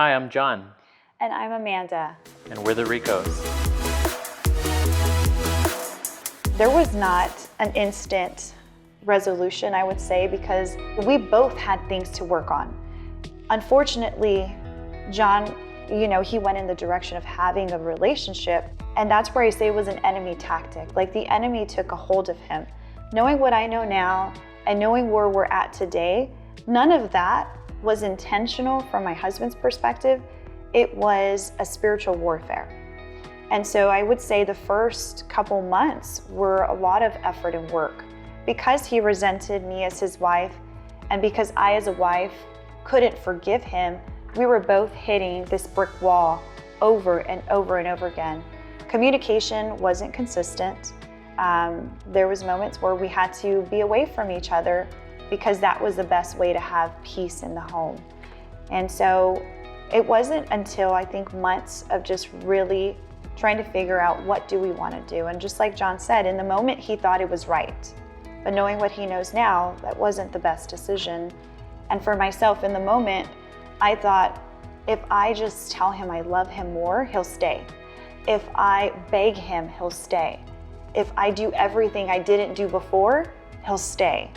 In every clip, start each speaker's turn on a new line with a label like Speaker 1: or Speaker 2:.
Speaker 1: Hi, I'm John.
Speaker 2: And I'm Amanda.
Speaker 1: And we're the Ricos.
Speaker 2: There was not an instant resolution, I would say, because we both had things to work on. Unfortunately, John, he went in the direction of having a relationship, and that's where I say it was an enemy tactic. Like the enemy took a hold of him. Knowing what I know now and knowing where we're at today, none of that was intentional from my husband's perspective. It was a spiritual warfare. And so I would say the first couple months were a lot of effort and work because he resented me as his wife, and because I as a wife couldn't forgive him. We were both hitting this brick wall over and over and over again. Communication wasn't consistent. There was moments where we had to be away from each other because that was the best way to have peace in the home. And so it wasn't until I think months of just really trying to figure out what do we want to do. And just like John said, in the moment he thought it was right. But knowing what he knows now, that wasn't the best decision. And for myself in the moment, I thought, if I just tell him I love him more, he'll stay. If I beg him, he'll stay. If I do everything I didn't do before, he'll stay.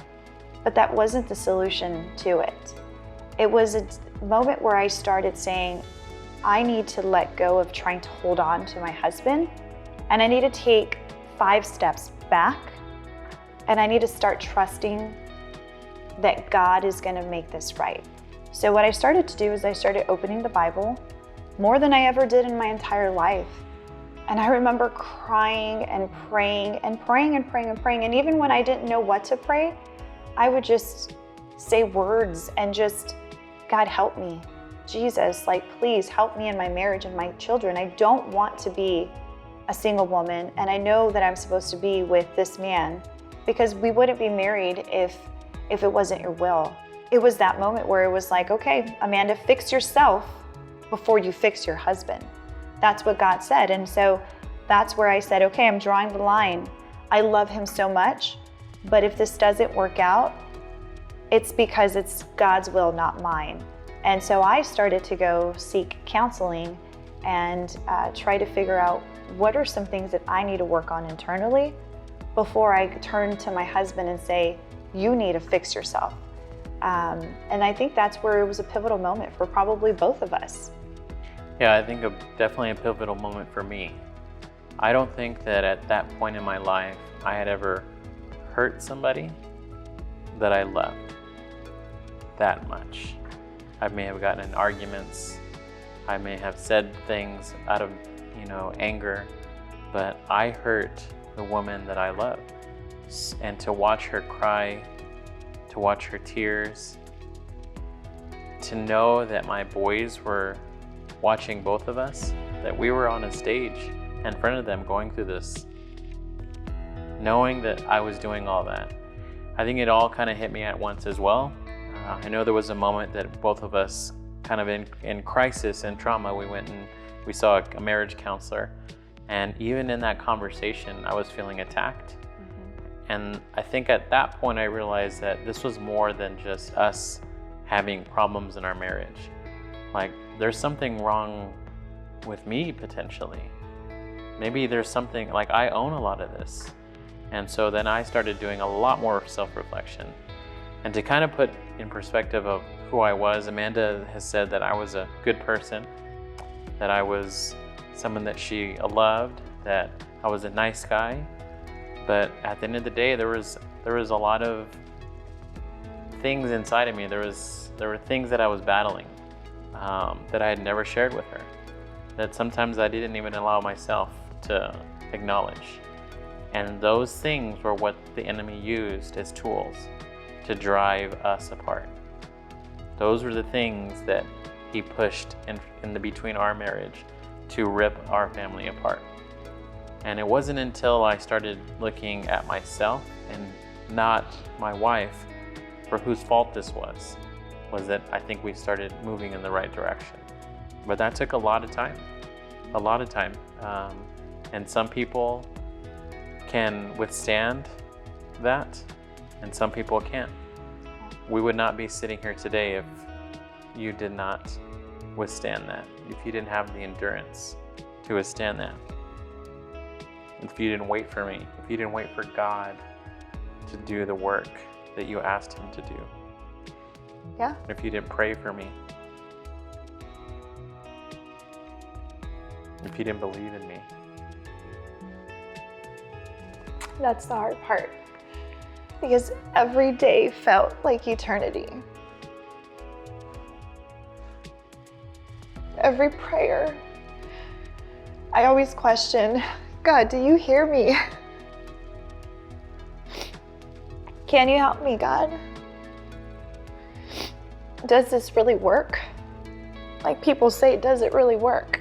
Speaker 2: But that wasn't the solution to it. It was a moment where I started saying, I need to let go of trying to hold on to my husband, and I need to take 5 steps back, and I need to start trusting that God is going to make this right. So what I started to do is I started opening the Bible more than I ever did in my entire life. And I remember crying and praying and praying and praying and praying. And even when I didn't know what to pray, I would just say words and just, God, help me. Jesus, please help me in my marriage and my children. I don't want to be a single woman. And I know that I'm supposed to be with this man, because we wouldn't be married if it wasn't your will. It was that moment where it was like, okay, Amanda, fix yourself before you fix your husband. That's what God said. And so that's where I said, okay, I'm drawing the line. I love him so much, but if this doesn't work out, it's because it's God's will, not mine. And so I started to go seek counseling and try to figure out what are some things that I need to work on internally before I turn to my husband and say, you need to fix yourself. And I think that's where it was a pivotal moment for probably both of us.
Speaker 1: Yeah, I think definitely a pivotal moment for me. I don't think that at that point in my life, I had ever hurt somebody that I loved that much. I may have gotten in arguments. I may have said things out of, anger, but I hurt the woman that I loved. And to watch her cry, to watch her tears, to know that my boys were watching both of us, that we were on a stage in front of them going through this, knowing that I was doing all that. I think it all kind of hit me at once as well. I know there was a moment that both of us kind of in crisis and trauma, we went and we saw a marriage counselor. And even in that conversation, I was feeling attacked. And I think at that point, I realized that this was more than just us having problems in our marriage. There's something wrong with me potentially. Maybe there's something, I own a lot of this. And so then I started doing a lot more self-reflection. And to kind of put in perspective of who I was, Amanda has said that I was a good person, that I was someone that she loved, that I was a nice guy. But at the end of the day, there was a lot of things inside of me. There were things that I was battling that I had never shared with her, that sometimes I didn't even allow myself to acknowledge. And those things were what the enemy used as tools to drive us apart. Those were the things that he pushed in the between our marriage to rip our family apart. And it wasn't until I started looking at myself and not my wife for whose fault this was that I think we started moving in the right direction. But that took a lot of time. And some people can withstand that, and some people can't. We would not be sitting here today if you did not withstand that, if you didn't have the endurance to withstand that, if you didn't wait for me, if you didn't wait for God to do the work that you asked him to do.
Speaker 2: Yeah.
Speaker 1: If you didn't pray for me, if you didn't believe in me.
Speaker 2: That's the hard part, because every day felt like eternity. Every prayer, I always question, God, do you hear me? Can you help me, God? Does this really work? Like people say, does it really work?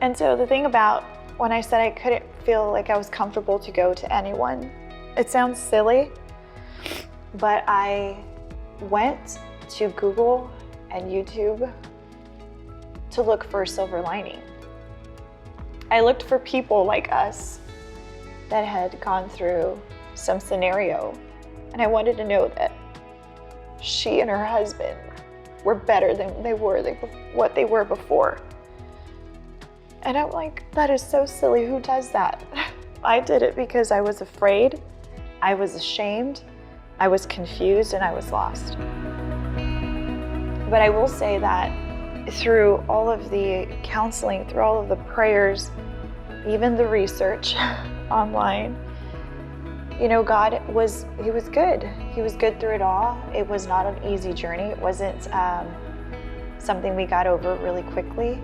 Speaker 2: And so the thing about when I said I couldn't feel like I was comfortable to go to anyone, it sounds silly, but I went to Google and YouTube to look for a silver lining. I looked for people like us that had gone through some scenario, and I wanted to know that she and her husband were better than what they were before. And I'm like, that is so silly. Who does that? I did it because I was afraid, I was ashamed, I was confused, and I was lost. But I will say that through all of the counseling, through all of the prayers, even the research online, you know, He was good. He was good through it all. It was not an easy journey. It wasn't something we got over really quickly.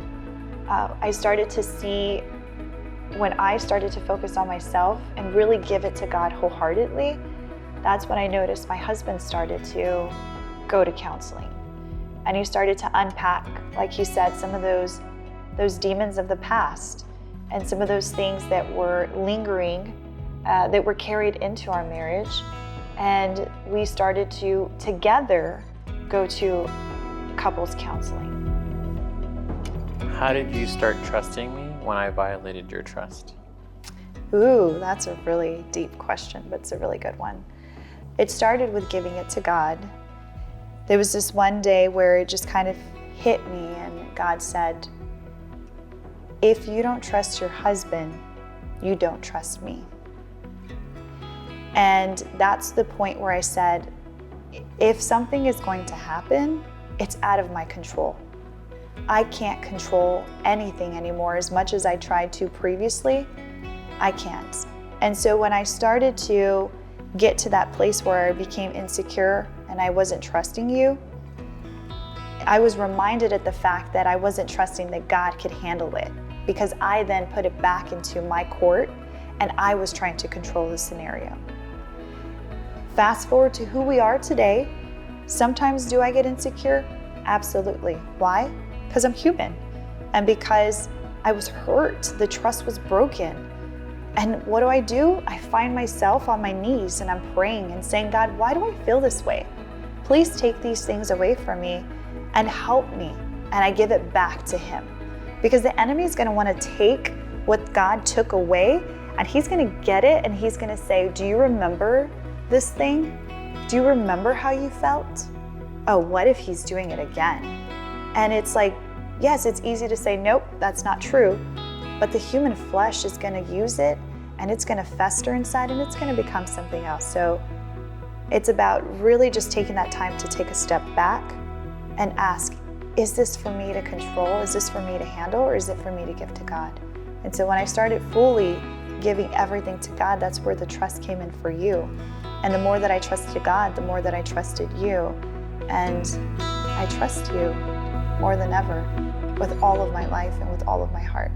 Speaker 2: I started to see, when I started to focus on myself and really give it to God wholeheartedly, that's when I noticed my husband started to go to counseling. And he started to unpack, like he said, some of those demons of the past and some of those things that were lingering, that were carried into our marriage. And we started to, together, go to couples counseling.
Speaker 1: How did you start trusting me when I violated your trust?
Speaker 2: Ooh, that's a really deep question, but it's a really good one. It started with giving it to God. There was this one day where it just kind of hit me, and God said, if you don't trust your husband, you don't trust me. And that's the point where I said, if something is going to happen, it's out of my control. I can't control anything anymore. As much as I tried to previously, I can't. And so when I started to get to that place where I became insecure and I wasn't trusting you, I was reminded at the fact that I wasn't trusting that God could handle it, because I then put it back into my court and I was trying to control the scenario. Fast forward to who we are today. Sometimes do I get insecure? Absolutely. Why? Because I'm human, and because I was hurt, the trust was broken. And what do? I find myself on my knees and I'm praying and saying, God, why do I feel this way? Please take these things away from me and help me. And I give it back to him, because the enemy is going to want to take what God took away, and he's going to get it and he's going to say, do you remember this thing? Do you remember how you felt? Oh, what if he's doing it again? And it's like, yes, it's easy to say, nope, that's not true. But the human flesh is going to use it, and it's going to fester inside, and it's going to become something else. So it's about really just taking that time to take a step back and ask, is this for me to control? Is this for me to handle? Or is it for me to give to God? And so when I started fully giving everything to God, that's where the trust came in for you. And the more that I trusted God, the more that I trusted you. And I trust you more than ever, with all of my life and with all of my heart.